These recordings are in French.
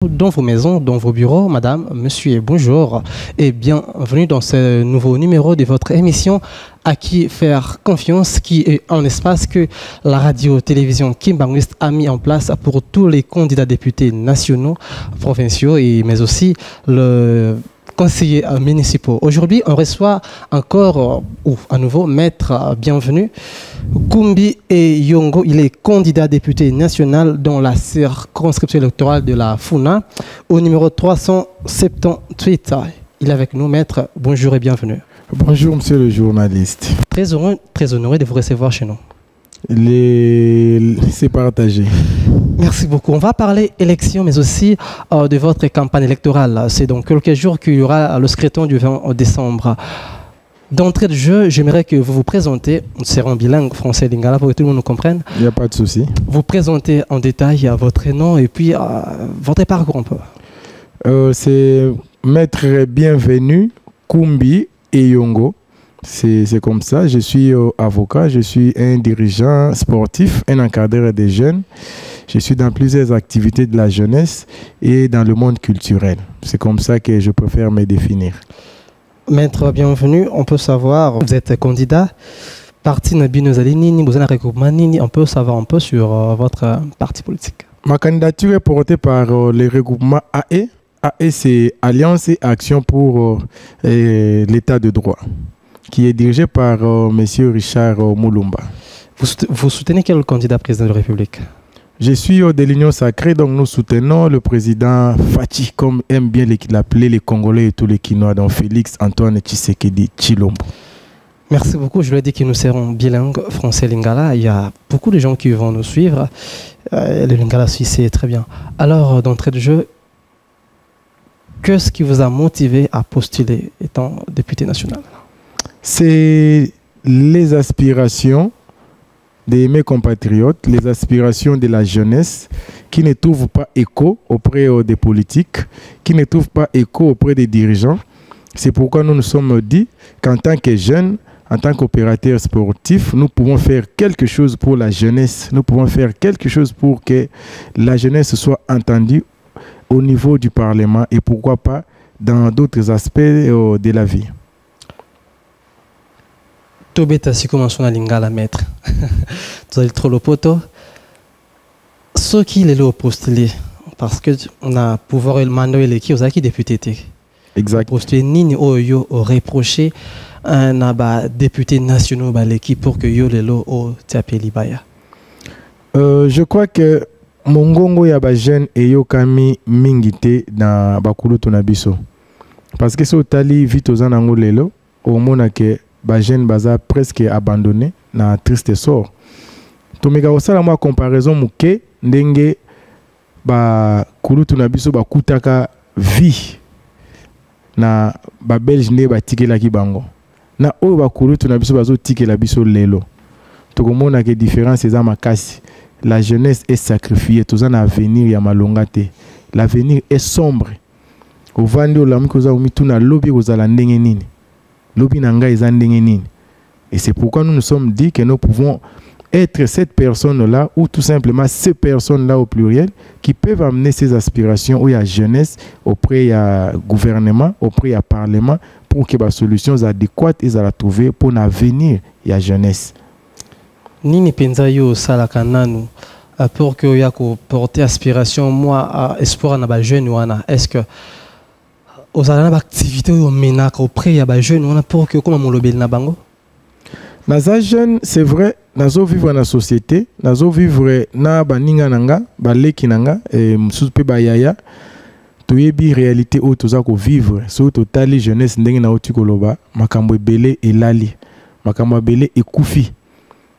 dans vos maisons, dans vos bureaux, madame, monsieur et bonjour. Et bienvenue dans ce nouveau numéro de votre émission À qui faire confiance, qui est un espace que la radio-télévision Kimbanguiste a mis en place pour tous les candidats députés nationaux, provinciaux, mais aussi le conseillers municipaux. Aujourd'hui, on reçoit encore, ou à nouveau, maître bienvenu, Kumbi Eyongo. Il est candidat député national dans la circonscription électorale de la Funa, au numéro 378. Il est avec nous, maître. Bonjour et bienvenue. Bonjour, monsieur le journaliste. Très honoré de vous recevoir chez nous. C'est partagé. Merci beaucoup. On va parler élection, mais aussi de votre campagne électorale. C'est dans quelques jours qu'il y aura le scrutin du 20 décembre. D'entrée de jeu, j'aimerais que vous vous présentez. Nous serons bilingues, français et lingala, pour que tout le monde nous comprenne. Il n'y a pas de souci. Vous présentez en détail votre nom et puis votre parcours un peu. C'est maître bienvenu Kumbi Eyongo. C'est comme ça. Je suis avocat, je suis un dirigeant sportif, un encadreur des jeunes. Je suis dans plusieurs activités de la jeunesse et dans le monde culturel. C'est comme ça que je préfère me définir. Maître, bienvenue. On peut savoir, vous êtes candidat. Parti Nabinozali Nini, vous êtes regroupement Nini. On peut savoir un peu sur votre parti politique. Ma candidature est portée par le regroupement AE. AE, c'est Alliance et Action pour l'État de droit, qui est dirigé par M. Richard Moulumba. Vous soutenez quel candidat président de la République? Je suis de l'Union Sacrée, donc nous soutenons le président Fachi, comme aiment bien l'appeler les Congolais et tous les Kinois, donc Félix Antoine Tshisekedi Tshilombo. Merci beaucoup. Je lui ai dit que nous serons bilingues, français et lingala. Il y a beaucoup de gens qui vont nous suivre. Le lingala suisse, c'est très bien. Alors, d'entrée de jeu, qu'est-ce qui vous a motivé à postuler étant député national? C'est les aspirations de mes compatriotes, les aspirations de la jeunesse qui ne trouvent pas écho auprès des politiques, qui ne trouvent pas écho auprès des dirigeants. C'est pourquoi nous nous sommes dit qu'en tant que jeunes, en tant qu'opérateurs sportifs, nous pouvons faire quelque chose pour la jeunesse. Nous pouvons faire quelque chose pour que la jeunesse soit entendue au niveau du Parlement et pourquoi pas dans d'autres aspects de la vie. Tobeta si commençons à lingala maître. Vous avez trop le poteau. Ce qui est là postulé parce que on a pouvoir le mandat et qui aux qui député. Exact. Postulé nini oyo reproché un député national l'équipe pour que yo le lo o tapeli baya. Je crois que mongongo ya ba jeune et yo kami mingité na bakulu tonabiso. Parce que so tali vite aux anango lelo au mona que ba jeune baza presque abandonné na triste sort. Tomeka osala moi comparaison muke ndenge ba kulutu na biso ba kutaka vie na ba belge ne ba tikela ki bango. Na oyo ba kulutu na biso bazo tikela biso lelo. Tokomona que différence eza makasi. La jeunesse est sacrifiée, tous en avenir ya malonga te. L'avenir est sombre. Au vandi olamu koza umituna lobi kozala ndenge nini. Lobi nanga eza ndenge nini. Et c'est pourquoi nous nous sommes dit que nous pouvons être cette personne-là ou tout simplement ces personnes-là au pluriel qui peuvent amener ces aspirations où il y a jeunesse, auprès il y a gouvernement, auprès il y a parlement pour que les solutions adéquates ils la trouver pour l'avenir il y a jeunesse. Nini penza yo salaka nanu pour que ya ko porter aspiration moi espoir na ba jeune wana est-ce que aux alana activité au menaka auprès ya ba jeune wana pour que comme mon lobel na bango? Naza jeune, c'est vrai, nazo vivre dans la société, nazo vivre na baninga nanga, baleki nanga, et msupe bayaya, toyebi réalité où toza ko vivre, so totali jeunesse ndenge na oti koloba, makambo ebele elali, makambo ebele ekufi.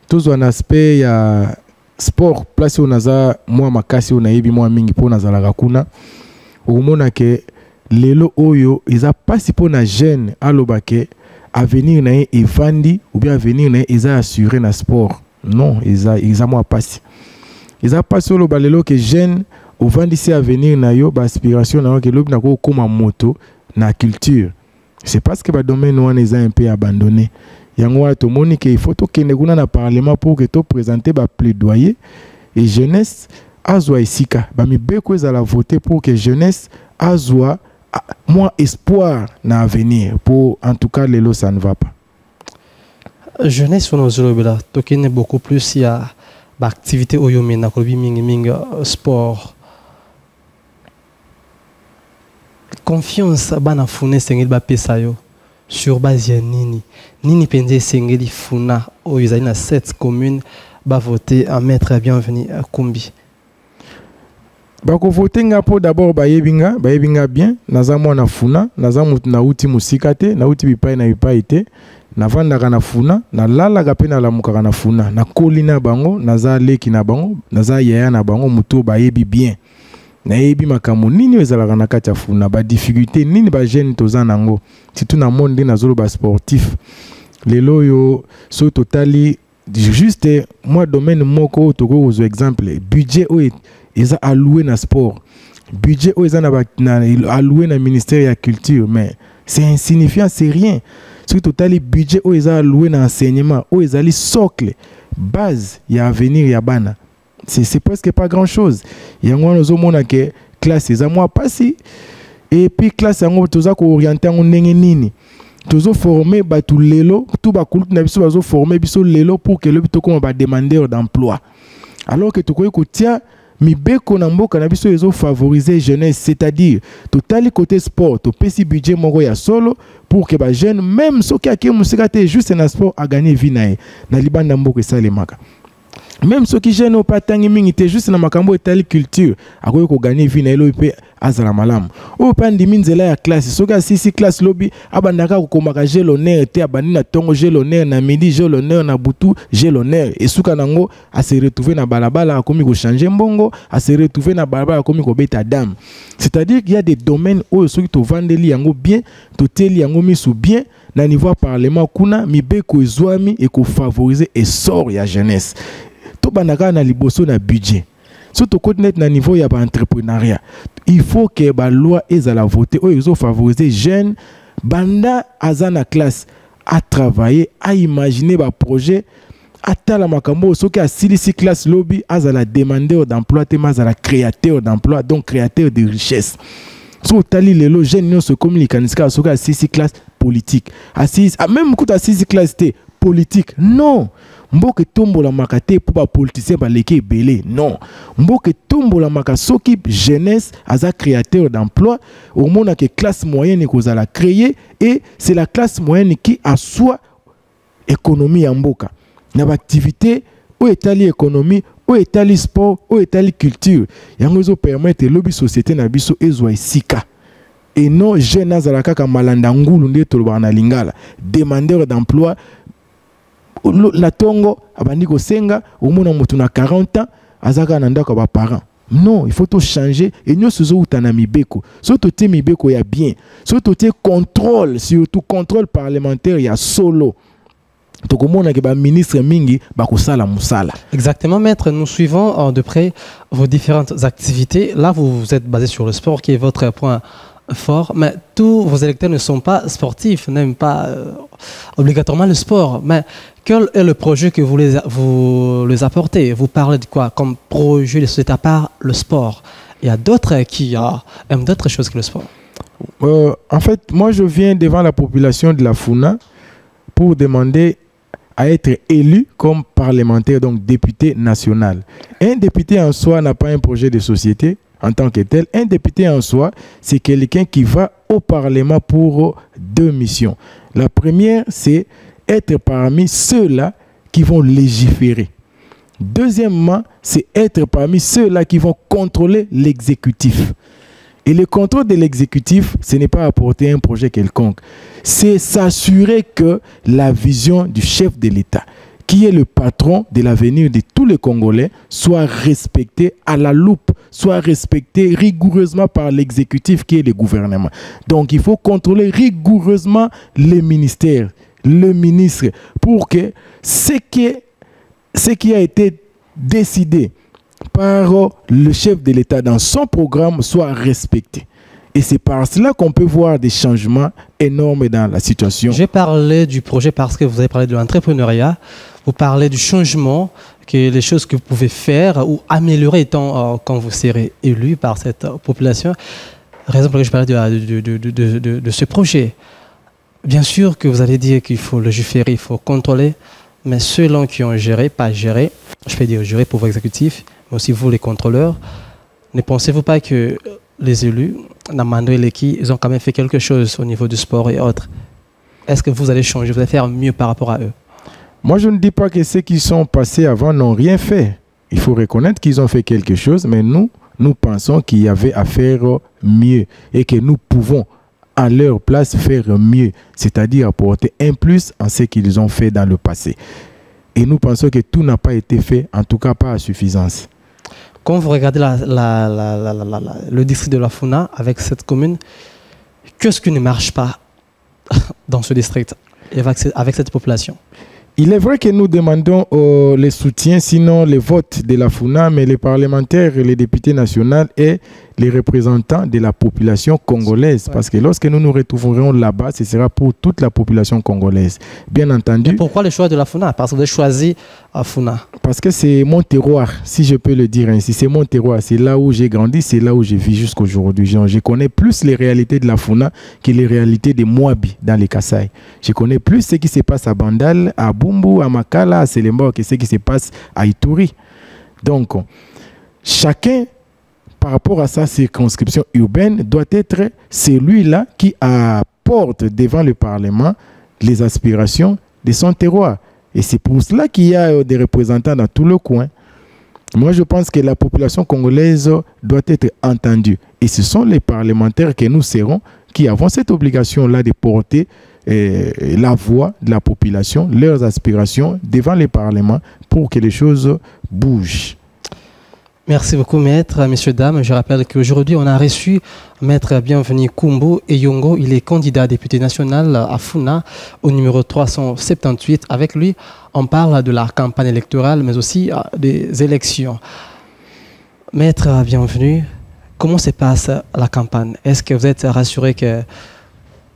Tozo un aspect ya sport, place où naza moi makasi où nayebi moi mingi po nazala kakuna, omona ke lelo oyo eza pasi po na jeune alobake avenir na evandi ou bien avenir na eza assuré na sport. Non, eza moi passe. Eza pas solo balelo que jeune au vandi c'est avenir na yo ba aspiration na que lobi na ko koma moto na culture. C'est parce que ba domaine wana eza un peu abandonné. Yango to moni que il faut to kende kuna na parlement pour que to présenter ba plaidoyer et jeunesse azwa esika ba mibeko ezala voter pour que jeunesse azwa moins espoir na avenir pour en tout cas lelo ça ne va pas. Jeunesse on ozolobela tokene beaucoup plus il y a activité oyomi na kolobi mingi sport. Confiance bana fune sengeli ba pesa yo sur base ya nini penze sengeli funa oyo ezali na 7 communes ba voter à mettre bienvenue à Kumbi. Bako voter nga po d'abord bayebinga bien naza mwana funa naza mutu na uti musikate na uti bipai na bipai te na vandaka na funa na lalaka pe na lamukaka na funa na kolina bango naza leki na bango naza yaya na bango mutu bayebi bien na yebi makambo nini ezalaka na kati ya funa ba difficulté nini ba jeune toza nango surtout na monde na zolo ba sportif lelo yo so totali juste moi domaine moko toko ozo exemple budget o eza alloué na sport budget o eza na alloué na ministère ya culture mais c'est insignifiant c'est rien so totali budget o eza alloué na enseignement o ezali socle base ya avenir ya bana c'est presque pas grand chose yango ozo mona ke classe eza moi pasi et puis classe yango toza ko orienter ngo ndenge nini tozo former batu lelo tout ba kulutu na biso bazo former biso lelo pour que le bitoko ba demandeur d'emploi alors que tokoyi ko tia mibeko na mboka na biso ezo favoriser jeunesse c'est-à-dire totali côté sport to pesi budget moko ya solo pour que ba jeune même soki ake musika te juste na sport a gagner vie na libanda mboka esalemaka. Même ceux qui gênent au patangi mingite juste na makambo etali culture akoyo ko gagner vie na elo pe azala malamu o pandi minzela ya classe soka sisi classe lobby abandaka ko komaka gel honneur te abandi na tongo gel honneur na midi gel honneur na butu gel honneur et suka nango a se retrouver na balabala akomi ko changer mbongo a se retrouver na balabala akomi ko beta dame c'est-à-dire qu'il y a des domaines où ceux qui to vandeli yango bien to teli yango misu bien na niveau parlement kuna mibeko ezwami et ko favoriser essor ya jeunesse to banaka na liboso na budget surtout côté na niveau ya ba entrepreneuriat il faut que ba loi ezala voter ou ils ont favoriser jeunes banda azana classe à travailler à imaginer ba projet atala makambo soki asilisi classe lobby azala demandeur d'emploi te mazala créateur d'emploi donc créateur de richesse so tali lelo jeune non se communique niska soki asilisi classe politique assise même coup assisi classe te politique non mboke tombola makate pour ba politicien ba leke belé non mboke tombola makasoki jeunesse aza créateur d'emploi au monde que classe moyenne kozala créer et c'est la classe moyenne qui assoit économie ya mboka na ba activité ou etali économie ou etali sport ou etali culture yango zo permettre lobby société na biso ezwa esika et non jeune azala kaka malanda ngulu nde toloba na lingala demandeur d'emploi la tongo abandi ko senga omona mutu na 40 ans azaka na ndako ba parents non il faut tout changer et nous se utana mibeko surtout te mibeko ya bien surtout te contrôle surtout contrôle parlementaire ya solo tokomona ke ba ministre mingi ba kosala musala. Exactement maître, nous suivons de près vos différentes activités. Là vous êtes basé sur le sport qui est votre point fort, mais tous vos électeurs ne sont pas sportifs, n'aiment pas obligatoirement le sport. Mais quel est le projet que vous les apportez? Vous parlez de quoi comme projet de société à part le sport? Il y a d'autres qui aiment d'autres choses que le sport. En fait, moi je viens devant la population de la Funa pour demander à être élu comme parlementaire, donc député national. Un député en soi n'a pas un projet de société en tant que tel. Un député en soi, c'est quelqu'un qui va au Parlement pour deux missions. La première, c'est être parmi ceux-là qui vont légiférer. Deuxièmement, c'est être parmi ceux-là qui vont contrôler l'exécutif. Et le contrôle de l'exécutif, ce n'est pas apporter un projet quelconque. C'est s'assurer que la vision du chef de l'État, qui est le patron de l'avenir de tous les Congolais, soit respecté à la loupe, soit respecté rigoureusement par l'exécutif qui est le gouvernement. Donc il faut contrôler rigoureusement les ministères, le ministre, pour que ce qui a été décidé par le chef de l'État dans son programme soit respecté. Et c'est par cela qu'on peut voir des changements énormes dans la situation. J'ai parlé du projet parce que vous avez parlé de l'entrepreneuriat. Vous parlez du changement que les choses que vous pouvez faire ou améliorer quand vous serez élu par cette population. Raison pour laquelle je parlais de ce projet. Bien sûr que vous allez dire qu'il faut légiférer, il faut contrôler, mais ceux-là qui ont géré, pas géré, je peux dire géré pour vos exécutifs, mais aussi vous les contrôleurs, ne pensez-vous pas que les élus, Namando et Leki, ils ont quand même fait quelque chose au niveau du sport et autres? Est-ce que vous allez changer, vous allez faire mieux par rapport à eux? Moi, je ne dis pas que ceux qui sont passés avant n'ont rien fait. Il faut reconnaître qu'ils ont fait quelque chose, mais nous pensons qu'il y avait à faire mieux et que nous pouvons, à leur place, faire mieux, c'est-à-dire apporter un plus en ce qu'ils ont fait dans le passé. Et nous pensons que tout n'a pas été fait, en tout cas pas à suffisance. Quand vous regardez le district de la Funa avec cette commune, qu'est-ce qui ne marche pas dans ce district et avec cette population? Il est vrai que nous demandons les soutiens, sinon les votes de la Funa, mais les parlementaires, les députés nationaux et les représentants de la population congolaise. Ouais. Parce que lorsque nous nous retrouverons là-bas, ce sera pour toute la population congolaise. Bien entendu. Et pourquoi le choix de la Funa? Parce que vous avez choisi Funa. Parce que c'est mon terroir, si je peux le dire ainsi. C'est mon terroir. C'est là où j'ai grandi, c'est là où je vis jusqu'aujourd'hui. Je connais plus les réalités de la Funa que les réalités des Moabi dans les Kasaï. Je connais plus ce qui se passe à Bandal, à Bumbu, à Makala, à Selemba, que ce qui se passe à Ituri. Donc, chacun, par rapport à sa circonscription urbaine, doit être celui-là qui apporte devant le Parlement les aspirations de son terroir. Et c'est pour cela qu'il y a des représentants dans tout le coin. Moi, je pense que la population congolaise doit être entendue. Et ce sont les parlementaires que nous serons qui avons cette obligation-là de porter la voix de la population, leurs aspirations devant les parlements pour que les choses bougent. Merci beaucoup, maître. Messieurs, dames, je rappelle qu'aujourd'hui, on a reçu maître Bienvenu Kumbu Eyongo. Il est candidat député national à Funa au numéro 378. Avec lui, on parle de la campagne électorale, mais aussi des élections. Maître Bienvenu, comment se passe la campagne? Est-ce que vous êtes rassuré que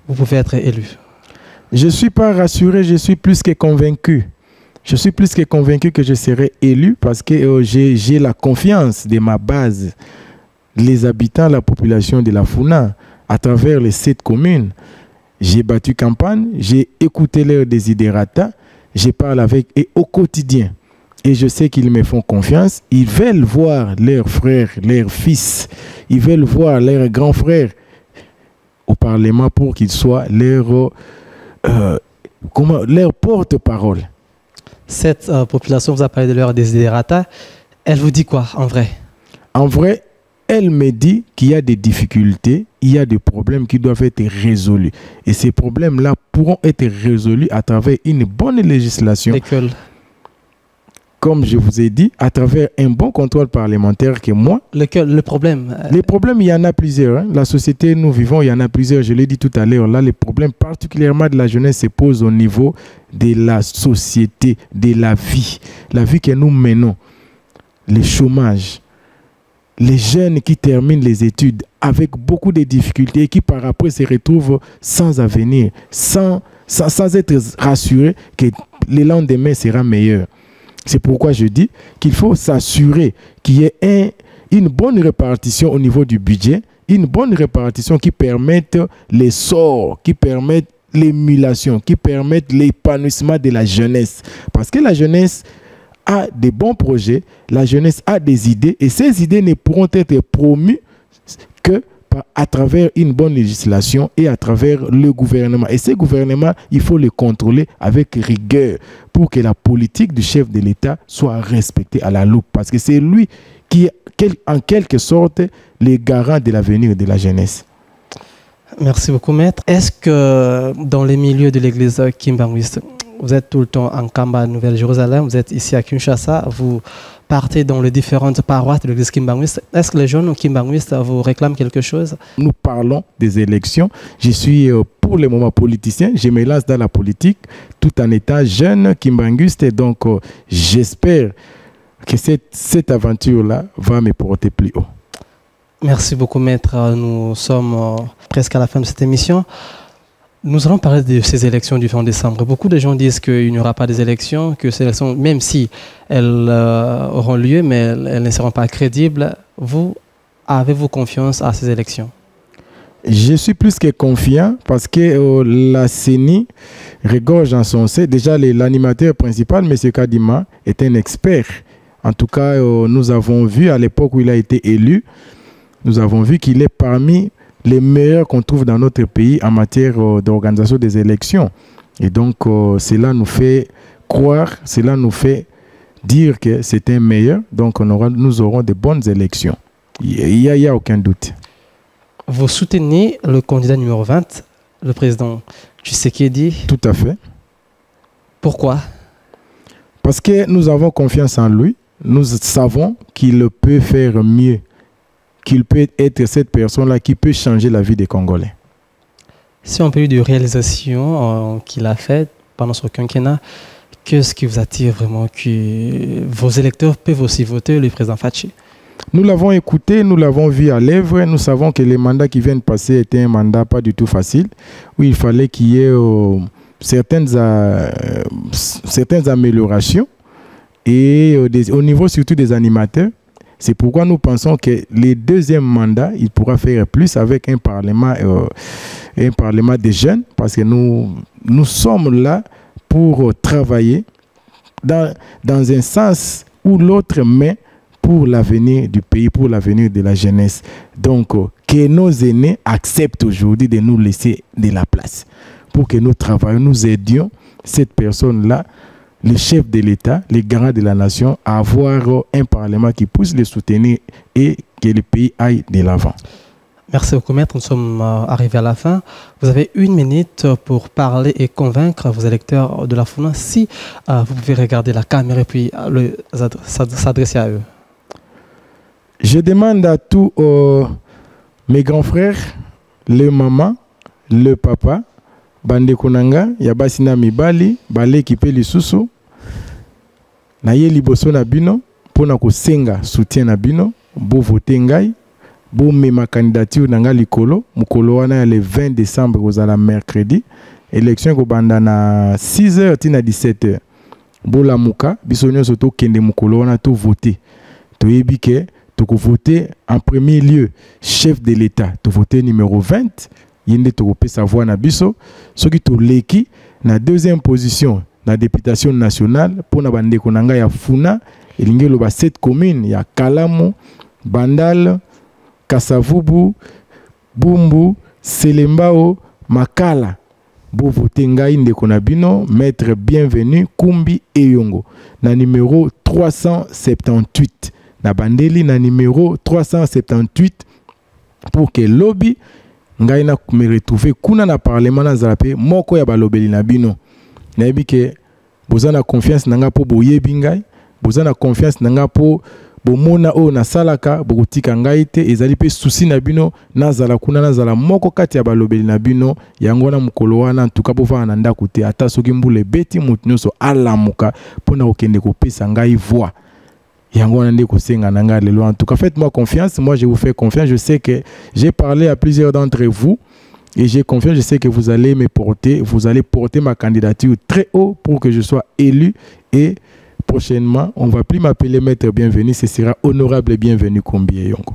vous pouvez être élu? Je ne suis pas rassuré, je suis plus que convaincu. Je suis plus que convaincu que je serai élu parce que j'ai la confiance de ma base, les habitants, la population de la Funa, à travers les 7 communes. J'ai battu campagne, j'ai écouté leurs desiderata, je parle avec eux au quotidien. Et je sais qu'ils me font confiance. Ils veulent voir leurs frères, leurs fils, ils veulent voir leurs grands frères au Parlement pour qu'ils soient leur porte-parole. Cette population, vous a parlé de leur desiderata, elle vous dit quoi en vrai? En vrai, elle me dit qu'il y a des difficultés, il y a des problèmes qui doivent être résolus. Et ces problèmes-là pourront être résolus à travers une bonne législation. Lesquels? Comme je vous ai dit, à travers un bon contrôle parlementaire que moi... Le problème? Les problèmes, il y en a plusieurs. Hein. La société, nous vivons, il y en a plusieurs. Je l'ai dit tout à l'heure. Là, les problèmes particulièrement de la jeunesse se posent au niveau de la société, de la vie que nous menons. Le chômage. Les jeunes qui terminent les études avec beaucoup de difficultés et qui par après se retrouvent sans avenir, sans être rassurés que le lendemain sera meilleur. C'est pourquoi je dis qu'il faut s'assurer qu'il y ait une bonne répartition au niveau du budget, une bonne répartition qui permette l'essor, qui permette l'émulation, qui permette l'épanouissement de la jeunesse. Parce que la jeunesse a des bons projets, la jeunesse a des idées et ces idées ne pourront être promues que à travers une bonne législation et à travers le gouvernement. Et ce gouvernement, il faut le contrôler avec rigueur pour que la politique du chef de l'État soit respectée à la loupe. Parce que c'est lui qui est en quelque sorte le garant de l'avenir de la jeunesse. Merci beaucoup, maître. Est-ce que dans les milieux de l'église Kimbanguiste, vous êtes tout le temps en Kamba, Nouvelle-Jérusalem, vous êtes ici à Kinshasa, vous partez dans les différentes paroisses de l'église Kimbanguiste. Est-ce que les jeunes Kimbanguistes vous réclament quelque chose? Nous parlons des élections. Je suis pour le moment politicien. Je me lance dans la politique tout en étant jeune Kimbanguiste. Donc, j'espère que cette aventure-là va me porter plus haut. Merci beaucoup, maître. Nous sommes presque à la fin de cette émission. Nous allons parler de ces élections du 20 décembre. Beaucoup de gens disent qu'il n'y aura pas des élections, que ces élections, même si elles auront lieu, mais elles ne seront pas crédibles. Vous, avez-vous confiance à ces élections? Je suis plus que confiant parce que la CENI regorge en son sein. Déjà, l'animateur principal, M. Kadima, est un expert. En tout cas, nous avons vu à l'époque où il a été élu, nous avons vu qu'il est parmi les meilleurs qu'on trouve dans notre pays en matière d'organisation des élections. Et donc, cela nous fait croire, cela nous fait dire que c'est un meilleur. Donc, nous aurons de bonnes élections. Il n'y a aucun doute. Vous soutenez le candidat numéro 20, le président Tshisekedi? Tout à fait. Pourquoi? Parce que nous avons confiance en lui. Nous savons qu'il peut faire mieux, qu'il peut être cette personne-là qui peut changer la vie des Congolais. Si on parle de réalisation qu'il a faite pendant son quinquennat, qu'est-ce qui vous attire vraiment que vos électeurs peuvent aussi voter le président Fachi? Nous l'avons écouté, nous l'avons vu à l'œuvre. Nous savons que les mandats qui viennent passer étaient un mandat pas du tout facile, où il fallait qu'il y ait certaines améliorations. Et au niveau surtout des animateurs, c'est pourquoi nous pensons que les deuxièmes mandats, il pourra faire plus avec un parlement des jeunes, parce que nous sommes là pour travailler dans un sens ou l'autre, mais pour l'avenir du pays, pour l'avenir de la jeunesse. Donc, que nos aînés acceptent aujourd'hui de nous laisser de la place pour que nous travaillions, nous aidions cette personne-là, le chef de l'État, les garants de la nation, à avoir un parlement qui puisse les soutenir et que le pays aille de l'avant. Merci beaucoup, maître. Nous sommes arrivés à la fin. Vous avez 1 minute pour parler et convaincre vos électeurs de la FUNA. Si vous pouvez regarder la caméra et puis s'adresser à eux. Je demande à tous mes grands frères, le maman, le papa, Bande Konanga, Yabasina Mibali, Bale Kipe Lisusu, Naye Liboso na bino, pona ko senga soutien na bino, bo voter ngai, bo mema candidature nanga likolo, mukolo wana le 20 décembre kozala mercredi, élection ko banda na 6h tina 17h. Bo la muka, biso nyonso to kende mukolo wana to voter. To yebike to ko voter en premier lieu chef de l'État, to voter numéro 20. Yende to pesa voix na biso, soki to leki na deuxième position la députation nationale pour na bande konanga ya Funa elingi loba 7 communes ya Kalamu, Bandal, Kasavubu, Bumbu, Selembao, Makala. Bo voter ngai ndeko na bino maître bienvenu Kumbi Eyongo na numéro 378 na bandeli na numéro 378 pour que lobby ngai na me retrouver kuna na parlement na zalape moko ya balobeli na bino na yebi ke bozana confiance nanga po boyebi ngai bozana confiance nanga po bomona o na salaka bokutika ngai te ezali pe souci na bino na zala kuna na zala moko kati ya balobeli na bino yango na mukolo wana en tout cas po fa na ndako te ata soki mbule beti mutu nyonso alamuka pona okende kopesa ngai voix. En tout cas, faites-moi confiance. Moi, je vous fais confiance. Je sais que j'ai parlé à plusieurs d'entre vous et j'ai confiance. Je sais que vous allez me porter, vous allez porter ma candidature très haut pour que je sois élu. Et prochainement, on ne va plus m'appeler maître bienvenu. Ce sera honorable et bienvenu Kumbi Eyongo.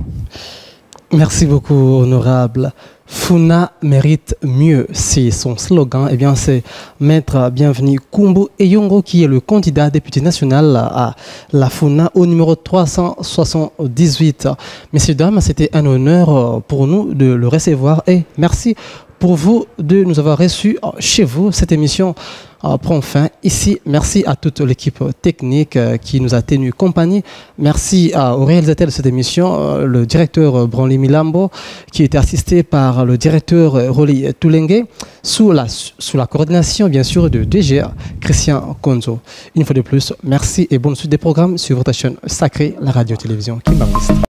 Merci beaucoup, honorable. Funa mérite mieux, c'est son slogan. Eh bien, c'est Maître Bienvenu Kumbi Eyongo qui est le candidat député national à la Funa au numéro 378. Messieurs, dames, c'était un honneur pour nous de le recevoir et merci pour vous de nous avoir reçus chez vous. Cette émission prend fin ici. Merci à toute l'équipe technique qui nous a tenu compagnie. Merci au réalisateur de cette émission, le directeur Branly Milambo, qui était assisté par le directeur Roli Toulengue, sous la coordination, bien sûr, de DGA, Christian Konzo. Une fois de plus, merci et bonne suite des programmes sur votre chaîne sacrée, la radio-télévision Kimbanguiste.